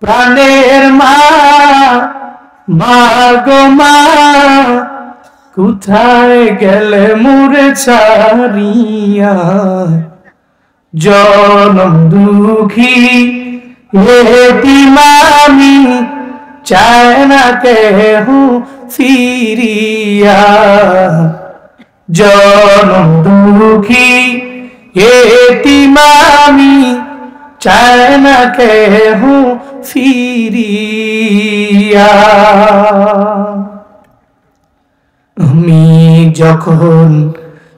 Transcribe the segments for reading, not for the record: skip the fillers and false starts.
প্রাণের মা, মা গো মা, কোথায় গেলে মোরে ছাড়িয়া, জনম দুঃখী এতিম আমি, চায় না কেহ ফিরিয়া, জনম দুঃখী এতিম আমি, চায় না কেহ ফিরিয়া। আমি যখন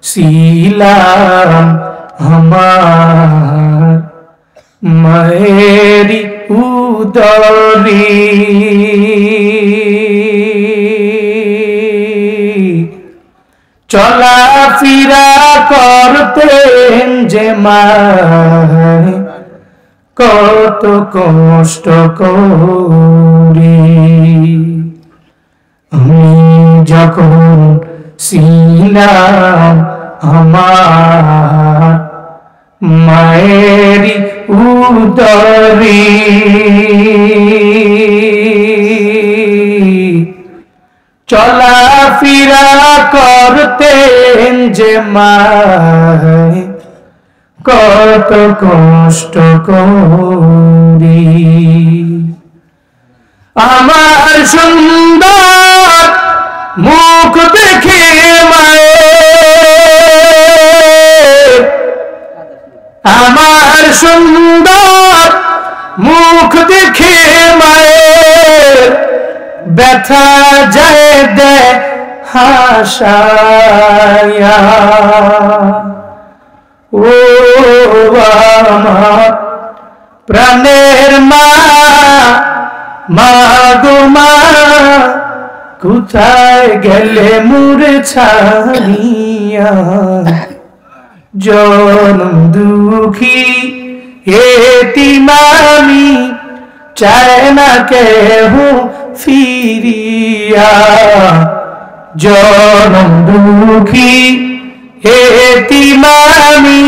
ছিলাম আমার মায়েরি উদরে, চলাফেরা করতেন যে মায়, কত কষ্ট করে। আমি যখন ছিলাম আমার মায়ের উদরে, চলাফেরা করতেন যে মায়, কত কষ্ট করে। আমার সুন্দর মুখ দেখে মায়ের, আমার সুন্দর মুখ দেখে মায়ের, ব্যথা যায় দে হাসায়া। ও আমার প্রাণের মা, মা গো মা, কোথায় গেলে মোরে ছাড়িয়া, জনম দুঃখী এতিম আমি, চায় না কেহ ফিরিয়া, জনম দুঃখী এতিম আমি,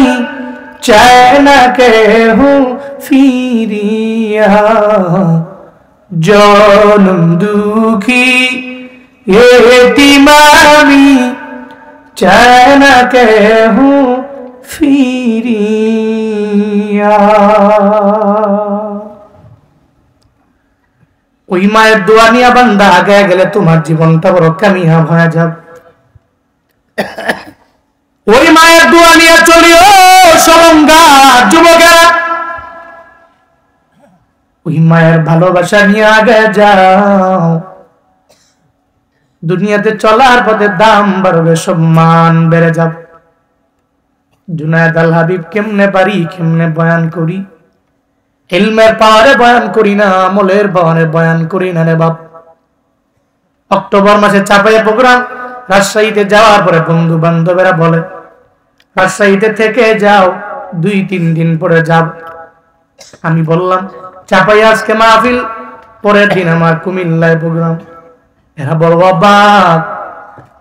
চায় না কেহ ফিরিয়া, জনম দুঃখী এতিম আমি, চায় না কেহ ফিরিয়া। ওই মায়ের দোয়া নিয়ে বান্দা আগে গেলে তোমার জীবনটা বড় কামিয়াব হয়ে যাবে। ওই মায়ের দোয়া নিয়ে চলিও সলঙ্গা যুবকেরা, ওই মায়ের ভালোবাসা নিয়ে আগে যাও। দুনিয়াতে চলার পথে দাম বাড়বে, সম্মান বেড়ে যাবে। জুনায়েদ আল হাবিব কেমনে পারি, কেমনে বয়ান করি, ইলমের পাওয়ারে বয়ান করি না, আমলের পাওয়ারে বয়ান করি না রে বাপ। অক্টোবর মাসে চাপাইয়ে প্রোগ্রাম, রাজশাহীতে যাওয়ার পরে বন্ধু বান্ধবেরা বলে রাজশাহীতে থেকে যাও, 2-3 দিন পরে যাব। আমি বললাম চাপাইয়ে আজকে মাহফিল, পরের দিন আমার কুমিল্লায় প্রোগ্রাম। এরা বড় বাবা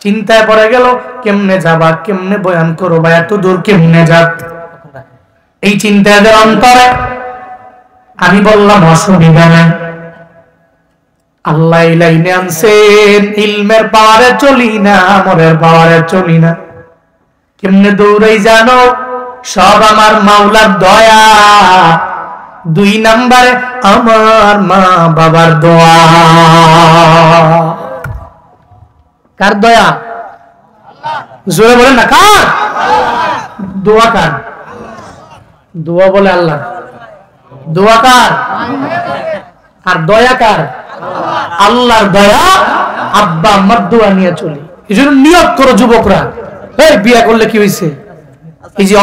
চিন্তায় পড়ে গেল, কেমনে যাবা, কেমনে বয়ান করবা, এত দূর কেমনে যাব, এই চিন্তাদের অন্তরে। আমি বললাম অসুবিধা নেই, আল্লাহ লাইনে আনছেন, ইলমের পাওয়ারে চলি না, আমলের পাওয়ারে চলি না। কেমনে দৌড়াই জানো, সব আমার মাওলার দয়া, 2 নম্বরে আমার মা বাবার দোয়া। কার দয়া? জোরে বলেন না, কার দোয়া? কার দোয়া? বলে আল্লাহ। দোয়া কার? আর দয়া কার? আল্লাহর দয়া। আব্বা আম্মার দোয়া নিয়ে চলি। এই জন্য নিয়ত করো যুবকরা, এই বিয়ে করলে কি হয়েছে, এই যে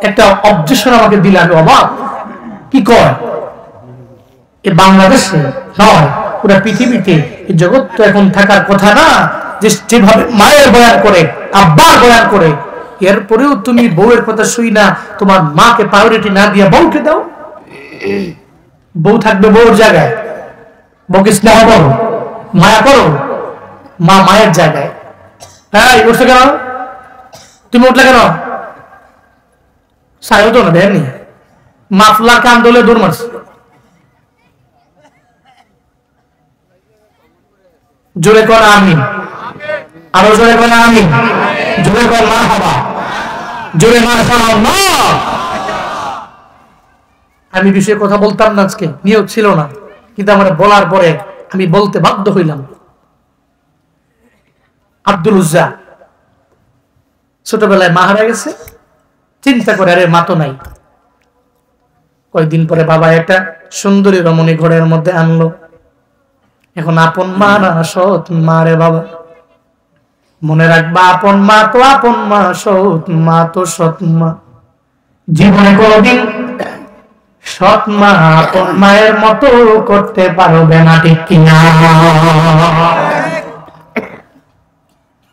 একটা অবজেকশন আমাকে দিলে আমি অবাক। কি কয় এ বাংলাদেশে নয়, পুরো পৃথিবীতে এই জগৎ তো এখন থাকার কথা না, যে যেভাবে মায়ের বয়ান করে, আব্বার বয়ান করে, এরপরেও তুমি বউয়ের কথা শুই না, তোমার মাকে প্রায়োরিটি না দিয়ে বউকে দাও। বউ থাকবে বউর জায়গায়, বউকে স্নেহ করো, মায়া করো, মা মায়ের জায়গায়। হ্যাঁ উঠছে কেন, তুমি উঠলে কেন? সাইও তো না দেয়নি, মাফলার কান দলে দৌড় মারছে। জোরে কোন আমিন, আরো জোরে কোন আমিন, জোরে কোন মারহাবা, জোরে মারহাবা। আমি বিষয়ে কথা বলতাম না, আজকে নিয়োগ ছিল না, কিন্তু আমার বলার পরে আমি বলতে বাধ্য হইলাম। আব্দুল উজ্জা ছোটবেলায় মা হারা গেছে, চিন্তা করে আরে মা তো নাই। কয়েকদিন পরে বাবা একটা সুন্দরী রমণী ঘরের মধ্যে আনলো। এখন আপন মা না সৎ মা রে বাবা, মনে রাখবা আপন মা তো আপন মা, সৎ মা তো সৎ মা। জীবনে কোনদিন সৎ মা আপন মায়ের মতো করতে পারবে না, ঠিক কিনা?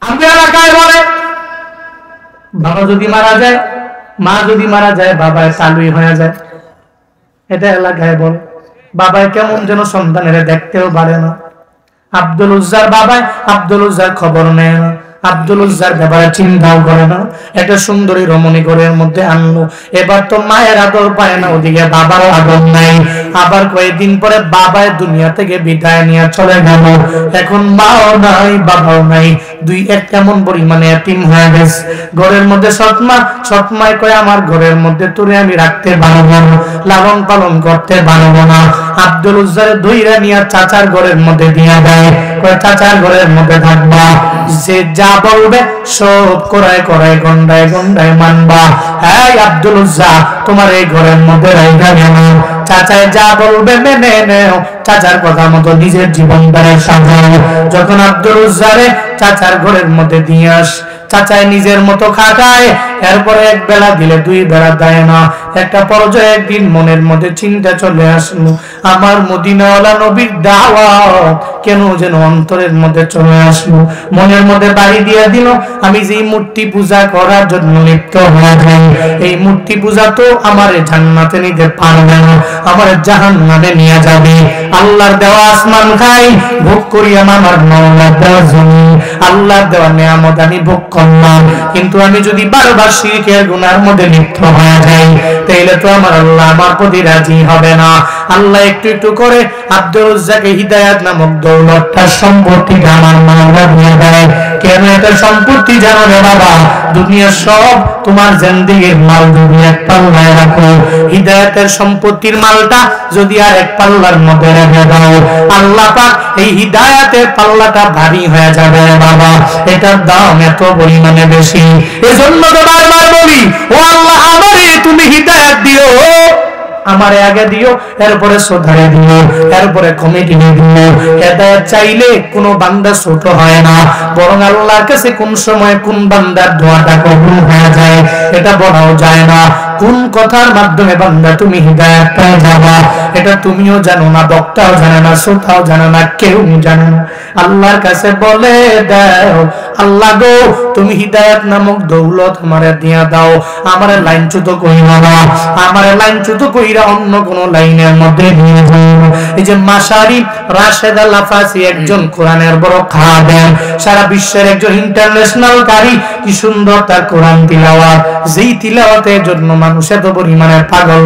আমরা এলাকায় বলে বাবা যদি মারা যায়, মা যদি মারা যায়, বাবায় চালুই হয়ে যায়। এটা এলাকায় বল। বাবায় কেমন যেন সন্তানের দেখতেও পারে না। আব্দুল উজ্জার বাবায় আব্দুল উজ্জার খবর নেয় না, আব্দুল উজ্জার ব্যাপারে চিন্তাও করে না। একটা সুন্দরী রমণী ঘরের মধ্যে আনলো। এবার তো মায়ের আদর পায় না, ওদিকে বাবারও আদর নাই। আবার কয়েকদিন পরে বাবায় দুনিয়া থেকে বিদায় নিয়ে চলে গেল। এখন মাও নাই বাবাও নাই, দুই এক কেমন পরিমাণে এতিম হয়ে গেছে। ঘরের মধ্যে সৎমায় কয় আমার ঘরের মধ্যে তোরে আমি রাখতে পারবো না, লালন পালন করতে পারবো না। আব্দুল উজ্জারে ধইরা নিয়ে চাচার ঘরের মধ্যে দিয়ে দেয়, কয় চাচার ঘরের মধ্যে থাকবা, যে যা বলবে সব করায় করায় গন্ডায় গন্ডায় মানবা। হ্যাঁ আব্দুল উজ্জা তোমার এই ঘরের মধ্যে রাইখা গেল, চাচায় যা বলবে মেনে নেও, চাচার কথা মতো নিজের জীবনটারে সাজাও। যখন আব্দুল উজ্জারে চাচার ঘরের মধ্যে দিয়ে আস, চাচায় নিজের মতো খাটায়, এরপরে এক বেলা দিলে দুই বেলা দেয় না। একটা পর্যায়ে একদিন মনের মধ্যে চিন্তা চলে আসলো, আমার মদিনাওয়ালা নবীর দাওয়াত কেন যেন অন্তরের মধ্যে চলে আসলো। মনের মধ্যে বাড়ি দিয়ে দিল, আমি যে মূর্তি পূজা করার জন্য লিপ্ত হয়ে যাই, এই মূর্তি পূজা তো আমার জান্নাতে নিতে পারবে না, আমার জাহান্নামে নিয়ে যাবে। আল্লাহর দেওয়া আসমান খাই, ভোগ করি আমার মাওলার দেওয়া জমি, আল্লাহর দেওয়া নিয়ামত আমি ভোগ করলাম, কিন্তু আমি যদি বারবার শিরকের গুনার মধ্যে লিপ্ত হয়ে যাই, তাহলে তো আমার আল্লাহ আমার প্রতি রাজি হবে না। আল্লাহ একটু একটু করে আব্দুল উজ্জাকে হিদায়াত নামক দৌলতটা সম্পত্তিটা আমার মাওলা দিয়ে দেয়। কেন এটা সম্পত্তি জানো রে বাবা? দুনিয়ার সব তোমার জিন্দেগির মাল যদি এক পাল্লায় রাখো, হিদায়াতের সম্পত্তির মালটা যদি আর এক পাল্লার মধ্যে রেখে দাও, আল্লাহ পাক এই হিদায়াতের পাল্লাটা ভারী হয়ে যাবে বাবা। এটার দাম এত পরিমাণে বেশি। এজন্য তো বারবার বলি, ও আল্লাহ আমারে তুমি হিদায়াত দিও, আমারে আগে দিও, এরপরে সোধারে দিও, এরপরে কমিটি দিও। হেদায়েত চাইলে কোনো বান্দা ছোট হয় না, বরং আল্লাহর কাছে কোন সময় কোন বান্দার দোয়াটা কবুল হয়ে যায় এটা বলাও যায় না। কোন কথার মাধ্যমে বান্দা তুমি হিদায়াত পেয়ে যাবা এটা তুমিও জানো না, বক্তাও জানে না, শ্রোতাও জানে না, কেউ জানে না। আল্লাহর কাছে বলে দাও, আল্লাহ গো তুমি হিদায়াত নামক দৌলত আমারে দিয়া দাও, আমারে লাইনচ্যুত কইরা না, আমারে লাইনচ্যুত কইরা অন্য কোন লাইনের মধ্যে নিয়ে যাও। এই যে মাশারি রাশেদ আল আফাসি একজন কোরআনের বড় খাদেম, সারা বিশ্বের একজন ইন্টারন্যাশনাল কারি, কি সুন্দর তার কোরআন তিলাওয়াত, যেই তিলাওয়াতের জন্য মানুষ এত পরিমাণে পাগল,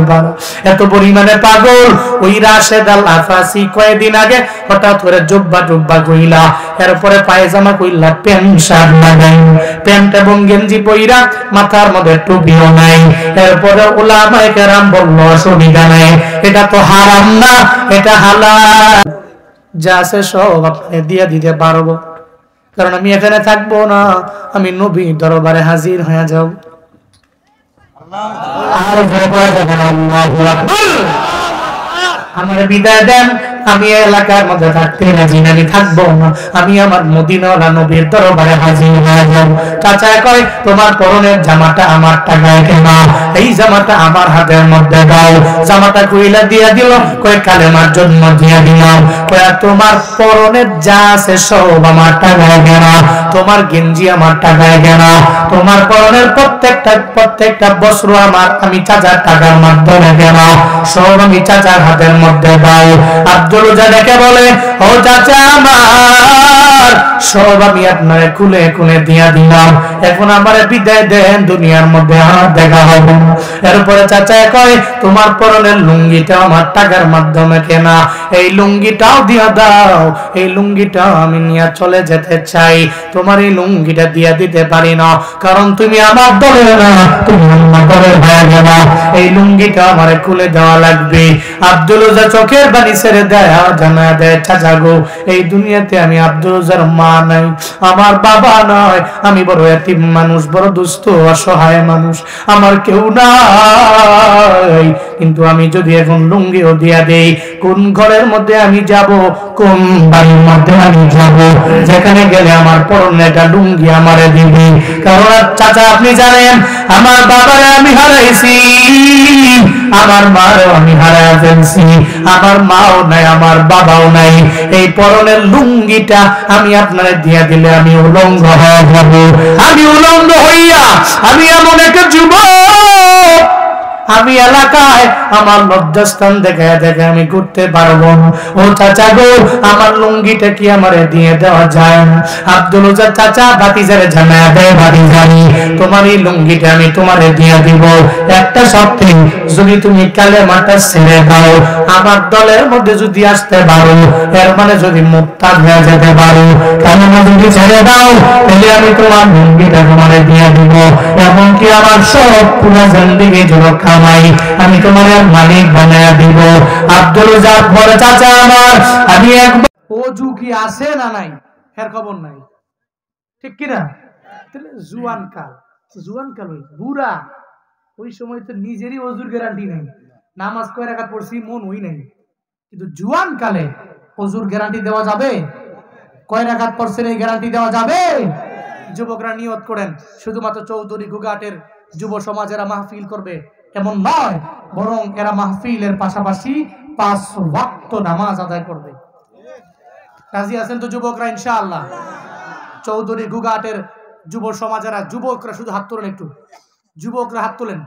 এত পরিমাণে পাগল। ওই রাশেদ আল আফাসি কয়েকদিন আগে হঠাৎ করে জব্বা টব্বা কইলা, এরপরে পায়জামা কইলা, প্যান্ট শার্ট লাগাই, প্যান্ট এবং গেঞ্জি পইরা, মাথার মধ্যে টুপিও নাই। এরপরে উলামায়ে কেরাম বলল অসুবিধা নাই, এটা তো হারাম না, এটা হালাল, যা আছে সব আপনি দিয়ে দিতে পারবো, কারণ আমি এখানে থাকবো না, আমি নবীর দরবারে হাজির হয়ে যাব। আমার বিদায় দেন, আমি এলাকার মধ্যে থাকতে রাজি, আমি থাকবো না, আমি আমার মদিনাওয়ালা নবীর দরবারে হাজির হয়ে যাব। চাচা কয় তোমার পরনের জামাটা আমার টাকায় কেনা, এই জামাটা আমার হাতের মধ্যে দাও। জামাটা কইলা দিয়া দিল, কয় কালেমার জন্য দিয়া দিলাম। কয় তোমার পরনের যা আছে সব আমার টাকায় কেনা, তোমার গেঞ্জি আমার টাকায় কেনা, তোমার পরনের প্রত্যেকটা বস্ত্র আমার, আমি চাচার টাকার মাধ্যমে কেনা, সব আমি চাচার হাতের মধ্যে মধ্যে দাও। আব্দুল রোজা ডেকে বলে, ও চাচা আমার, সব আমি আপনারে খুলে খুলে দিয়া দিলাম, এখন আমারে বিদায় দেন, দুনিয়ার মধ্যে আর দেখা হবে না। এরপরে চাচা কয়, তোমার পরনের লুঙ্গিটা আমার টাকার মাধ্যমে কেনা, এই লুঙ্গিটাও দিয়া দাও, এই লুঙ্গিটাও আমি নিয়ে চলে যেতে চাই। তোমার এই লুঙ্গিটা দিয়া দিতে পারি না, কারণ তুমি আমার দলের না, তুমি আমার দলের হয়ে গেলা, এই লুঙ্গিটা আমারে খুলে দেওয়া লাগবে। আব্দুল রোজা চোখের পানি ছেড়ে দেয়, জানা দেয়, চাচা গো, এই দুনিয়াতে আমি আব্দুল রোজার মা নাই, আমার বাবা নয়, আমি বড় এতিম মানুষ, বড় দুস্থ অসহায় মানুষ, আমার কেউ নাই। কিন্তু আমি যদি এখন লুঙ্গিও দিয়া দেই, কোন ঘরের মধ্যে আমি যাব, কোন বাড়ির মধ্যে আমি যাব, যেখানে গেলে আমার পরনে একটা লুঙ্গি আমারে দিবি? কারণ চাচা আপনি জানেন, আমার বাবারে আমি হারাইছি, আমার মারও আমি হারায় ফেলছি, আমার মাও নাই, আমার বাবাও নাই, এই পরনের লুঙ্গিটা আমি আপনারে দিয়া দিলে আমি উলঙ্গ হয়ে যাব। আমি উলঙ্গ হইয়া আমি এমন একটা যুবক, আমি এলাকায় আমার লজ্জাস্থান দেখে দেখে আমি ঘুরতে পারবো না। ও চাচা গো, আমার লুঙ্গিটা কি আমারে দিয়ে দেওয়া যায় না? আব্দুল রোজা চাচা ভাতিজারে জানায় দেয়, ভাতিজানি, তোমার এই লুঙ্গিটা আমি তোমারে দিয়ে দিব, একটা শর্তে, যদি তুমি কালেমাটা ছেড়ে দাও, আমার দলের মধ্যে যদি আসতে পারো, এর মানে যদি মুক্তার হয়ে যেতে পারো, কালেমা যদি ছেড়ে দাও, তাহলে আমি তোমার লুঙ্গিটা তোমারে দিয়ে দিব, এমনকি আমার সব পুরো জিন্দেগি জন্য কামাই আমি তোমার মালিক বানায়া দিব। আব্দুল রাজ্জাক বলে, চাচা আমার, আমি একবার ওযু কি আছে না নাই এর খবর নাই, ঠিক কি না? তাহলে জুয়ান কাল ওই বুড়া, ওই সময় তো নিজেরই ওযুর গ্যারান্টি নেই, নামাজ কয় রাকাত পড়ছি মন হই নাই, কিন্তু জুয়ান কালে ওযুর গ্যারান্টি দেওয়া যাবে? কয় রাকাত পড়ছেন এই গ্যারান্টি দেওয়া যাবে? যুবকরা নিয়ত করেন, শুধুমাত্র চৌধুরী গুগাটের যুব সমাজেরা মাহফিল করবে এমন নয়, বরং এরা মাহফিলের পাশাপাশি 5 ওয়াক্ত নামাজ আদায় করবে। রাজি আছেন তো যুবকরা? ইনশাআল্লাহ। চৌধুরী গুগাটের যুব সমাজেরা, যুবকরা শুধু হাত তোলেন, একটু যুবকরা হাত তোলেন,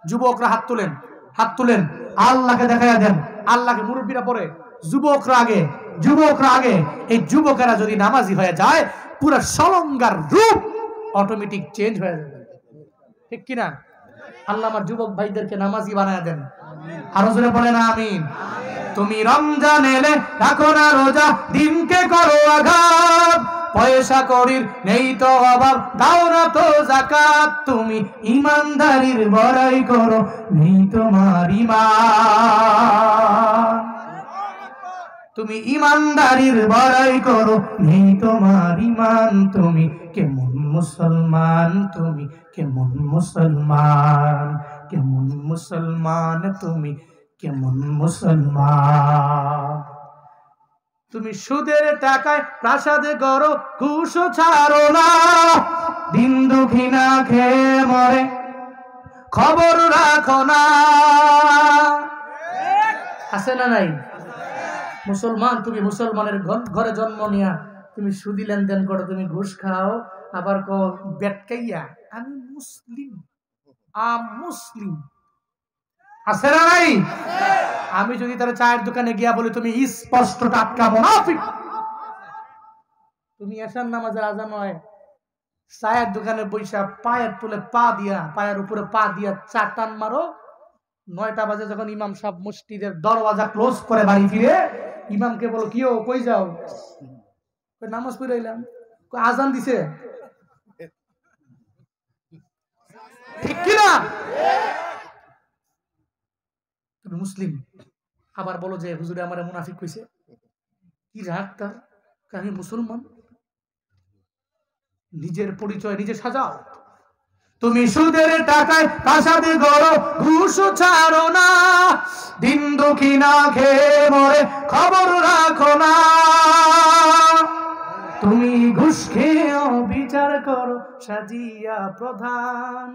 যুবকরা হাত তোলেন, হাত তোলেন, আল্লাহকে দেখাইয়া দেন, আল্লাহকে। মুরব্বীরা পরে, যুবকরা আগে, যুবকরা আগে। এই যুবকেরা যদি নামাজি হয়ে যায়, পুরো সলঙ্গার রূপ অটোমেটিক চেঞ্জ হয়ে যাবে, ঠিক কিনা? আল্লাহ আমার যুবক ভাইদেরকে নামাজি বানায় দেন, আরো জোরে বলেন আমিন। তুমি রমজান এলে রাখো না রোজা, দিনকে করো আঘাত, পয়সা করির নেই তো অভাব, দাও না তো যাকাত, তুমি ইমানদারির বড়াই করো, নেই তোমার ঈমান, তুমি ইমানদারির বড়াই করো, নেই তোমার ঈমান, তুমি কেমন মুসলমান, তুমি কেমন মুসলমান, কেমন মুসলমান, তুমি কেমন মুসলমান। তুমি সুদের টাকায় প্রাসাদে গড়ো, ঘুষও ছাড়ো না, দিন দুঃখী না খেয়ে মরে, খবর রাখো না। আছে না নাই? মুসলমান, তুমি মুসলমানের ঘরে জন্ম নিয়া তুমি সুদি লেনদেন করো, তুমি ঘুষ খাও, আবার বেটকাইয়া আমি মুসলিম, মুসলিম। আছে না নাই? আমি যদি তার চায়ের দোকানে গিয়া বলি তুমি স্পষ্ট টাটকা মুনাফিক, তুমি এশার নামাজের আজান হয় চায়ের দোকানে বৈশা পায়ের তুলে পা দিয়া, পায়ের উপরে পা দিয়া 4 টান মারো, 9টা বাজে যখন ইমাম সাহেব মসজিদের দরওয়াজা ক্লোজ করে বাড়ি ফিরে, ইমামকে বলো কি ও কই যাও? নামাজ পড়ে এলাম। আজান দিছে, ঠিক কিনা? তুমি মুসলিম, আবার বলো যে হুজুরে আমারে মুনাফিক কইছে, কি রাগ তার? আমি মুসলমান। নিজের পরিচয় নিজে সাজাও। তুমি সুদের টাকায় প্রাসাদে গড়ো, ঘুষ ছাড়ো না, দিন দুঃখী না খেয়ে মরে, খবর রাখো না। তুমি ঘুষ খেয়ে বিচার করো, সাজিয়া প্রধান,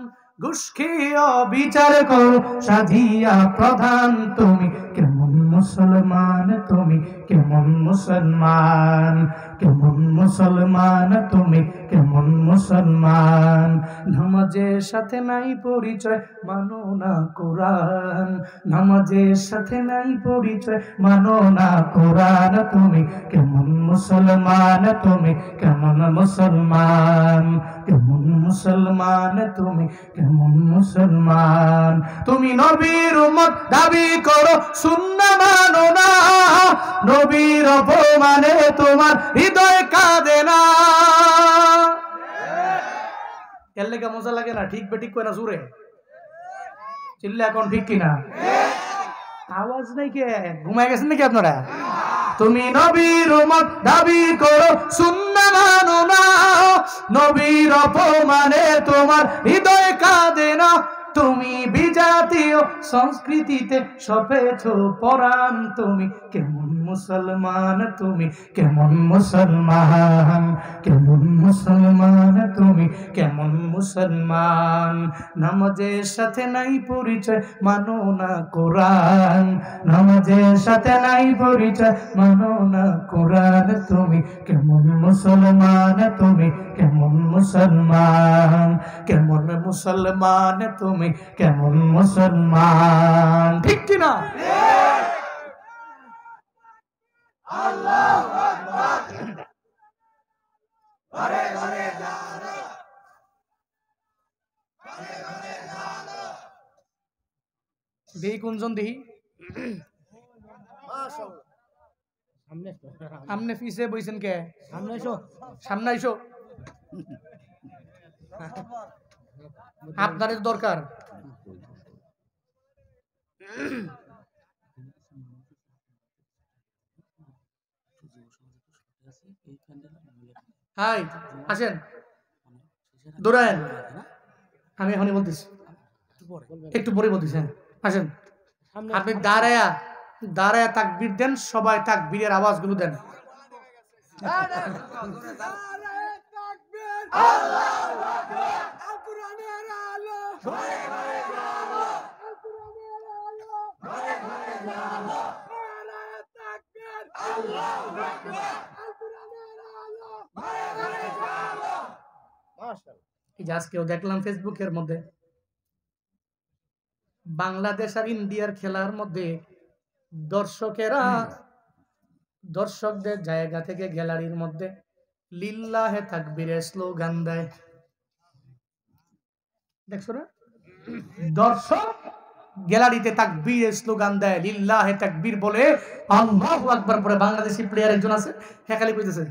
ঘুষ খেয়ে বিচার করো, সাজিয়া প্রধান, তুমি কেমন মুসলমান তুমি, কেমন মুসলমান, কেমন মুসলমান তুমি, কেমন মুসলমান। নামাজের সাথে নাই পরিচয়, মানো না কোরআন, নামাজের সাথে নাই পরিচয়, মানো না কোরআন। তুমি কেমন মুসলমান, তুমি কেমন মুসলমান, কেমন মুসলমান তুমি, কেমন মুসলমান। তুমি নবীর উম্মত দাবি করো, সুন্নাহ মানো না, নবীর অপমানে তোমার হৃদয় কাঁদে না। এর লেগে মজা লাগে না? ঠিক বেঠিক কয় না জুড়ে চিল্লা এখন ঠিক কিনা? আওয়াজ নাই কে? ঘুমায় গেছেন নাকি আপনারা? তুমি নবীর উম্মত দাবি করো, সুন্নাহ মানো না, নবীর অপমানে তোমার হৃদয় কাঁদে না। তুমি বিজাতীয় সংস্কৃতিতে সপেছো পরাণ। তুমি কেমন মুসলমান, তুমি কেমন মুসলমান, কেমন মুসলমান তুমি, কেমন মুসলমান। নামাজের সাথে নাই পরিচয়, মানো না কোরআন, নামাজের সাথে নাই পরিচয়, মানো না কোরআন। তুমি কেমন মুসলমান, তুমি কেমন মুসলমান, কেমন মুসলমান তুমি, কেমন মুসলমান। ঠিক কিনা? আল্লাহু আকবার। ঘরে ঘরে জানো, ঘরে ঘরে জানো। দেই কোনজন দেই? মাশাআল্লাহ। সামনে পিছে বইছেন কে? সামনে আইসো, সামনে আইসো। আপনাদের দরকার। হাই আসেন, দৌড়ান। আমি এখনই বলতেছি, একটু পরে বলতেছি। আসেন, আপনি দাঁড়ায়া দাঁড়ায়া তাকবীর দেন, সবাই তাকবীরের আওয়াজগুলো দেন। আজকেও দেখলাম ফেসবুকের মধ্যে বাংলাদেশ আর ইন্ডিয়ার খেলার মধ্যে দর্শকদের জায়গা থেকে গ্যালারির মধ্যে লিল্লাহে তাকবীরের স্লোগান দেয়। দেখছো না? দর্শক গ্যালারিতে তাকবীরের স্লোগান দেয়, লিল্লাহে তাকবীর বলে আল্লাহু আকবার পরে। বাংলাদেশি প্লেয়ার একজন আছে, হেকালি কইতেছে,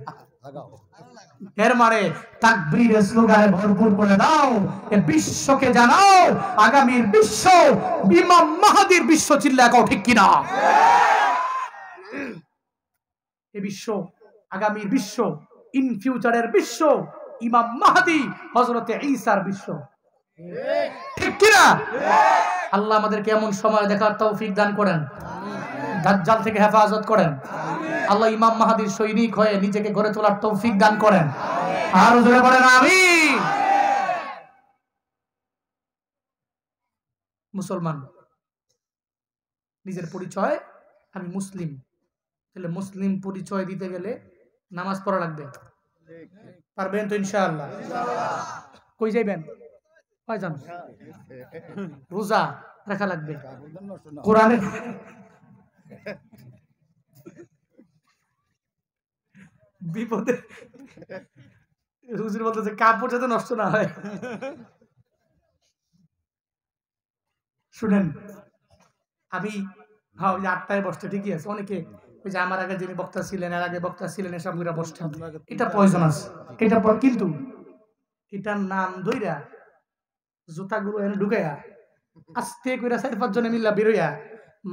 এর মানে তাকবীরের স্লোগানে ভরপুর করে দাও, এ বিশ্বকে জানাও আগামীর বিশ্ব ইমাম মাহদির বিশ্ব। চিল্লা কও ঠিক কিনা? এই বিশ্ব আগামীর বিশ্ব, ইন ফিউচারের বিশ্ব, ইমাম মাহদি হযরতে ঈসার বিশ্ব। ঠিক কিনা? আল্লাহ আমাদেরকে এমন সময় দেখার তৌফিক দান করেন, দাজ্জাল থেকে হেফাজত করেন। আল্লাহ ইমাম মাহদির সৈনিক হয়ে নিজেকে গড়ে তোলার তৌফিক দান করেন। আর জোরে বলেন আমিন। মুসলমান, নিজের পরিচয় আমি মুসলিম। তাহলে মুসলিম পরিচয় দিতে গেলে নামাজ পড়া লাগবে। পারবেন তো ইনশাআল্লাহ? কই যাইবেন? কয়জন? রোজা রাখা লাগবে। কোরআনে বিপদে হুজুর বলতেছে কাপড় যাতে নষ্ট না হয়। শুনেন, আমি ওই 8টায় বসতে ঠিকই আছে। অনেকে ওই যে আমার আগে যিনি বক্তা ছিলেন, এর আগে বক্তা ছিলেন, এসব করে বসতেন। এটা প্রয়োজন আছে, এটা কিন্তু এটার নাম ধইরা জুতাগুলো এনে ঢুকাইয়া আস্তে করে 4-5 জনে মিল্লা বেরোয়া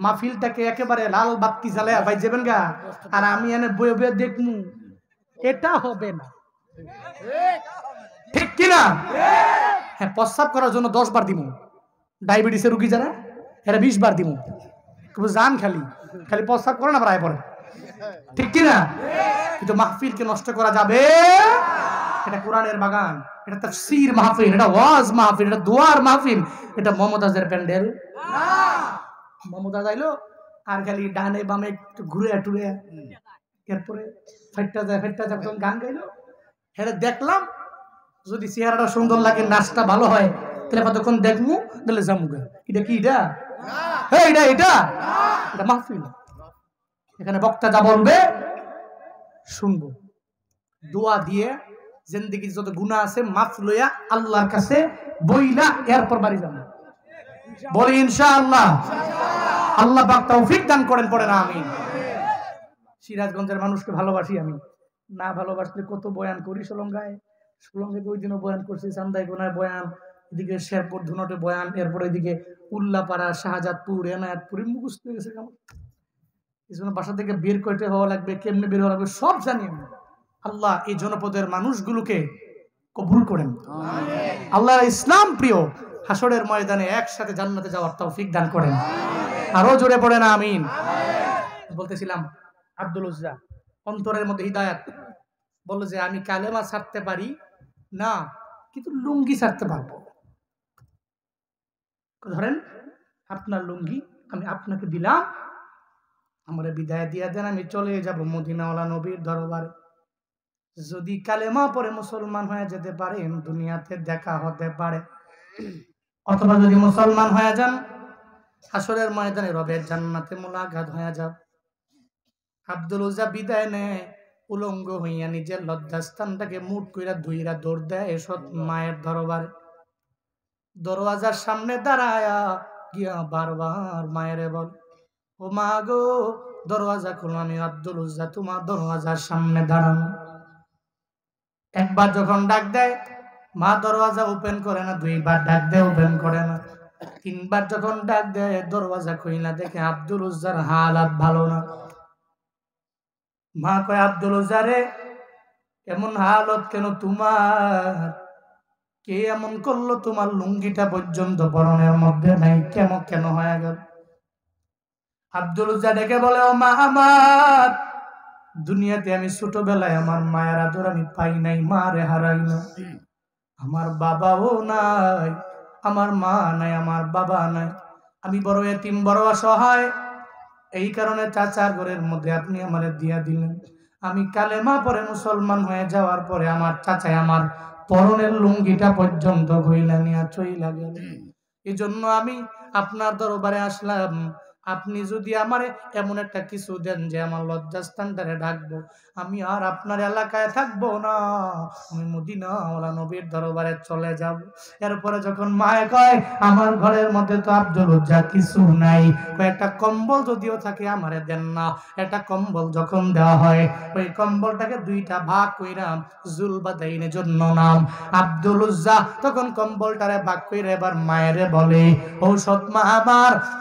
মাহফিলটাকে একেবারে লাল বাতি জ্বালায়া ভাই যাবেন গা, আর আমি এনে বয়ে বয়ে দেখমু, এটা হবে না। ঠিক কিনা? হ্যাঁ, প্রস্রাব করার জন্য 10 বার দিমু। ডায়াবেটিসের রোগী যারা, এরা 20 বার দিমু। জান খালি খালি প্রস্রাব করে না, প্রায় পরে। ঠিক কিনা? কিন্তু মাহফিলকে নষ্ট করা যাবে। এটা কোরআনের বাগান, এটা তাফসীর মাহফিল, এটা ওয়াজ মাহফিল, এটা দোয়ার মাহফিল। এটা মমতাজের প্যান্ডেল না। মমতাজ আইলো আর খালি ডানে বামে একটু ঘুরে টুরে এরপরে ফাইটটা যায় যখন গান গাইলো হেরে দেখলাম যদি চেহারাটা সুন্দর লাগে নাচটা ভালো হয় তাহলে কতক্ষণ দেখবো তাহলে জামুগা এটা কি এটা এটা এটা এটা মাহফিল এখানে বক্তা যা বলবে শুনবো দোয়া দিয়ে জিন্দেগি যত গুনাহ আছে মাফ লইয়া আল্লাহর কাছে বইলা এরপর বাড়ি যাবো বলি ইনশাআল্লাহ আল্লাহ পাক তৌফিক দান করেন পড়েন আমিন সিরাজগঞ্জের মানুষকে ভালোবাসি আমি না ভালোবাসলে কত বয়ান করি সোলঙ্গায় ওই দিনও বয়ান করছি চান্দাই গোনায় বয়ান এদিকে শেরপুর ধুনটে বয়ান এরপর এদিকে উল্লাপাড়া শাহজাদপুর এনায়তপুর মুখস্থ হয়ে গেছে কেমন এই জন্য বাসা থেকে বের করতে হওয়া লাগবে কেমনে বের হওয়া লাগবে সব জানি আমি আল্লাহ এই জনপদের মানুষগুলোকে কবুল করেন আল্লাহ ইসলাম প্রিয় হাসরের ময়দানে একসাথে জান্নাতে যাওয়ার তৌফিক দান করেন আরো জোরে পড়েন আমিন বলতেছিলাম আব্দুল উজ্জা অন্তরের মধ্যে হিদায়াত বললো যে আমি কালেমা ছাড়তে পারি না কিন্তু লুঙ্গি ছাড়তে পারবো ধরেন আপনার লুঙ্গি আমি আপনাকে দিলাম আমার বিদায় দিয়া দেন আমি চলে যাব মদিনাওয়ালা নবীর দরবারে যদি কালেমা পরে মুসলমান হয়ে যেতে পারেন দুনিয়াতে দেখা হতে পারে অথবা যদি মুসলমান হয়ে যান হাসরের ময়দানে রবের জান্নাতে মুলাকাত হয়ে যাব আব্দুল উজ্জা বিদায় নেয় উলঙ্গ হইয়া নিজের লজ্জাস্থানটাকে মুট কইরা ধুইরা দৌড় দেয় এসব মায়ের দরবারে দরওয়াজার সামনে দাঁড়ায়া গিয়া বারবার মায়েরে বল ও মা গো দরওয়াজা খুলো আমি আব্দুল উজ্জা তোমার দরওয়াজার সামনে দাঁড়ানো একবার যখন ডাক দেয় মা দরওয়াজা ওপেন করে না দুইবার ডাক দেয় ওপেন করে না তিনবার যখন ডাক দেয় দরওয়াজা খুইলা দেখে আব্দুল উজ্জার হালাত ভালো না মা কয় আব্দুল উজ্জা রে এমন হালত কেন তোমার কে এমন করলো তোমার লুঙ্গিটা পর্যন্ত পরনের মধ্যে নাই কেমন কেন হয়ে গেল আব্দুল উজ্জা ডেকে বলে ও মা আমার দুনিয়াতে আমি ছোটবেলায় আমার মায়ের আদর আমি পাই নাই মা রে হারাই না আমার বাবাও নাই আমার মা নাই আমার বাবা নাই আমি বড় এতিম বড় অসহায় এই কারণে চাচার ঘরের মধ্যে আপনি আমারে দিয়া দিলেন আমি কালেমা পরে মুসলমান হয়ে যাওয়ার পরে আমার চাচাই আমার পরনের লুঙ্গিটা পর্যন্ত কইলা নিয়া চইলা গেল এই জন্য আমি আপনার দরবারে আসলাম আপনি যদি আমারে এমন একটা কিছু দেন যে আমার লজ্জাস্থানটারে ঢাকবো আমি আর আপনার এলাকায় থাকবো না আমি মদিনাওয়ালা নবীর দরবারে চলে যাব এরপরে যখন মায়ে কয় আমার ঘরের মধ্যে তো আব্দুল উজ্জা কিছু নাই কয়েকটা কম্বল যদিও থাকে আমারে দেন না একটা কম্বল যখন দেওয়া হয় ওই কম্বলটাকে দুইটা ভাগ কইরাম জুলবাদাইনের জন্য নাম আব্দুল উজ্জা তখন কম্বলটারে ভাগ কইরা এবার মায়েরে বলে ও সৎ মা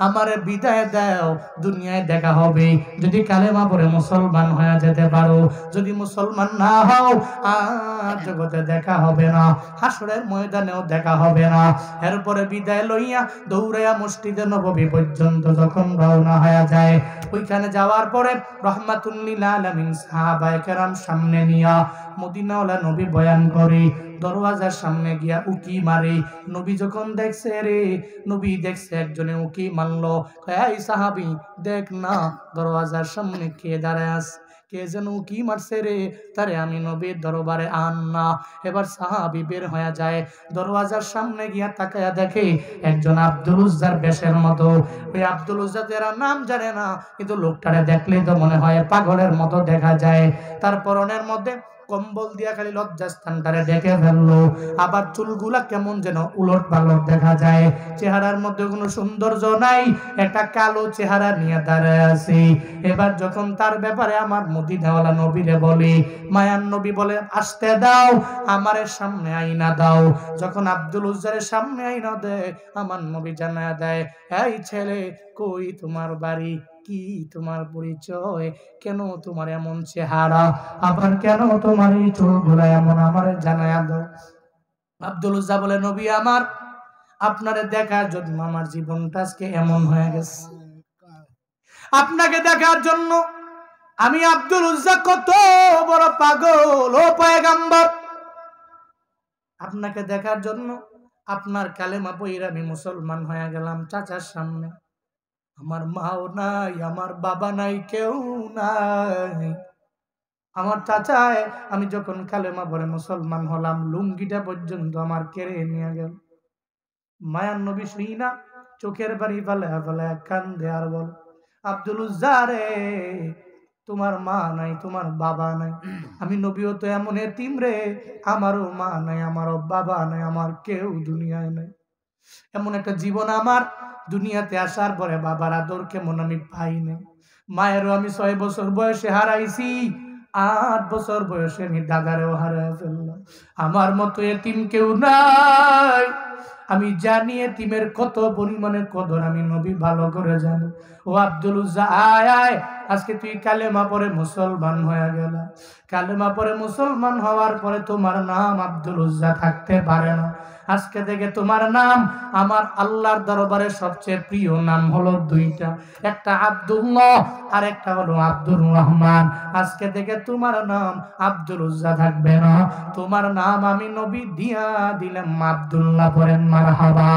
আমারে বিদায় দাও দুনিয়ায় দেখা হবে যদি কালেমা পড়ে মুসলমান হয়ে যেতে পারো যদি মুসলমান না হও আর জগতে দেখা হবে না হাসরের ময়দানেও দেখা হবে না এরপরে বিদায় লইয়া দৌড়াইয়া মসজিদে নববী পর্যন্ত যখন রওনা হয়ে যায় ওইখানে যাওয়ার পরে রাহমাতুল লিল আলামিন সাহাবায়ে কেরাম সামনে নিয়া মদিনাওয়ালা নবী বয়ান করে দরওয়াজার সামনে গিয়া উকি মারে নবী যখন দেখছে রে নবী দেখছে একজনে উকি মারলো এই সাহাবী দেখ না দরওয়াজার সামনে কে দাঁড়ায় আছে কে যেন উকি মারছে রে তারে আমি নবীর দরবারে আন না এবার সাহাবী বের হয়ে যায় দরওয়াজার সামনে গিয়া তাকায়া দেখে একজন আব্দুল উজ্জার বেশের মতো ওই আব্দুল উজ্জা এরা নাম জানে না কিন্তু লোকটারে দেখলেই তো মনে হয় পাগলের মতো দেখা যায় তার পরনের মধ্যে কম্বল দিয়া খালি লজ্জাস্থানটারে ঢেকে ফেললো আবার চুলগুলা কেমন যেন উলট পালট দেখা যায় চেহারার মধ্যে কোনো সৌন্দর্য নাই একটা কালো চেহারা নিয়ে দাঁড়ায় আছে এবার যখন তার ব্যাপারে আমার মদিনাওয়ালা নবীরে বলে মায়ান নবী বলে আসতে দাও আমারে সামনে আইনা দাও যখন আব্দুল উজ্জারের সামনে আইনা দেয় আমার নবী জানায়া দেয় এই ছেলে কই তোমার বাড়ি কি তোমার পরিচয় কেন তোমার এমন চেহারা আবার কেন তোমার এই চুলগুলা এমন আমারে জানায়া দাও আব্দুল উজ্জা বলে নবী আমার আপনারে দেখার জন্য আমার জীবনটা আজকে এমন হয়ে গেছে আপনাকে দেখার জন্য আমি আব্দুল উজ্জা কত বড় পাগল ও পয়গম্বর আপনাকে দেখার জন্য আপনার কালেমা পড়ে আমি মুসলমান হয়ে গেলাম চাচার সামনে আমার মাও নাই, আমার বাবা নাই, কেউ নাই। আমার চাচায় আমি যখন কালেমা পড়ে মুসলমান হলাম, লুঙ্গিটা পর্যন্ত আমার কেড়ে নিয়ে গেল। মায়ার নবী শুই না, চোখের বাড়ি ফালায়া ফালায়া কান্দে আর বল, আব্দুল উজ্জা রে, তোমার মা নাই, তোমার বাবা নাই। আমি নবীও তো এমন এতিম রে, আমারও মা নাই, আমারও বাবা নাই, আমার কেউ দুনিয়ায় নাই। এমন একটা জীবন আমার, দুনিয়াতে আসার পরে বাবার আদর কেমন আমি পাই না। মায়েরও আমি 6 বছর বয়সে হারাইছি, 8 বছর বয়সে আমি দাদারেও হারাই ফেললাম। আমার মতো এতিম কেউ নাই। আমি জানি এতিমের কত পরিমাণে কদর আমি নবী ভালো করে জানি। ও আব্দুল উজ্জা, আয় আয়, আজকে তুই কালেমা পড়ে মুসলমান হয়ে গেল। কালেমা পড়ে মুসলমান হওয়ার পরে তোমার নাম আব্দুল উজ্জা থাকতে পারে না। আজকে থেকে তোমার নাম আমার আল্লাহর দরবারে সবচেয়ে প্রিয় নাম হলো 2টা, একটা আব্দুল্লাহ আর একটা হলো আব্দুর রহমান। আজকে থেকে তোমার নাম আব্দুল উজ্জা থাকবে না, তোমার নাম আমি নবী দিয়া দিলাম আব্দুল্লাহ। পড়েন মারহাবা।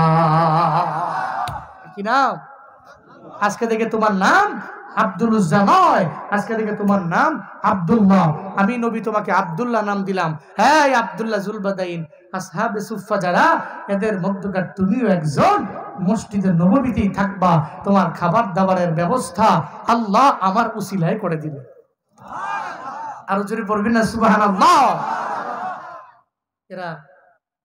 কি নাম? আজকে থেকে তোমার নাম আব্দুল উজ্জা নয়, আজকে থেকে তোমার নাম আব্দুল্লাহ। আমি নবী তোমাকে আব্দুল্লাহ নাম দিলাম। হ্যাঁ, আব্দুল্লাহ জুলবাদাইন, আসহাবে সুফফা যারা, এদের মধ্যকার তুমিও একজন। মসজিদে নববীতেই থাকবা, তোমার খাবার দাবারের ব্যবস্থা আল্লাহ আমার উসিলায় করে দিবে। আরো জোরে পড়বেন না সুবহানাল্লাহ। এরা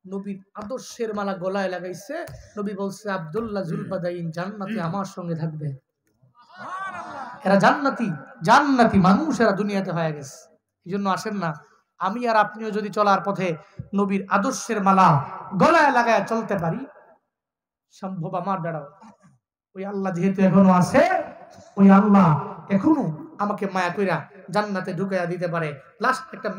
নবীর আদর্শের মালা গলায় লাগাইছে। নবী বলছে আব্দুল্লাহ জুলবাদাইন জান্নাতে আমার সঙ্গে থাকবে। এরা জান্নাতি, জান্নাতি মানুষ, এরা দুনিয়াতে হয়ে গেছে। এই জন্য আসেন না, আমি আর আপনিও যদি চলার পথে নবীর আদর্শের মালা গলায় লাগায় চলতে পারি, সম্ভব আমার দ্বারাও। ওই আল্লাহ যেহেতু এখনো আছে, ওই আল্লাহ এখনো আমাকে মায়া কইরা জান্নাতে ঢুকাইয়া দিতে পারে। লাস্ট একটা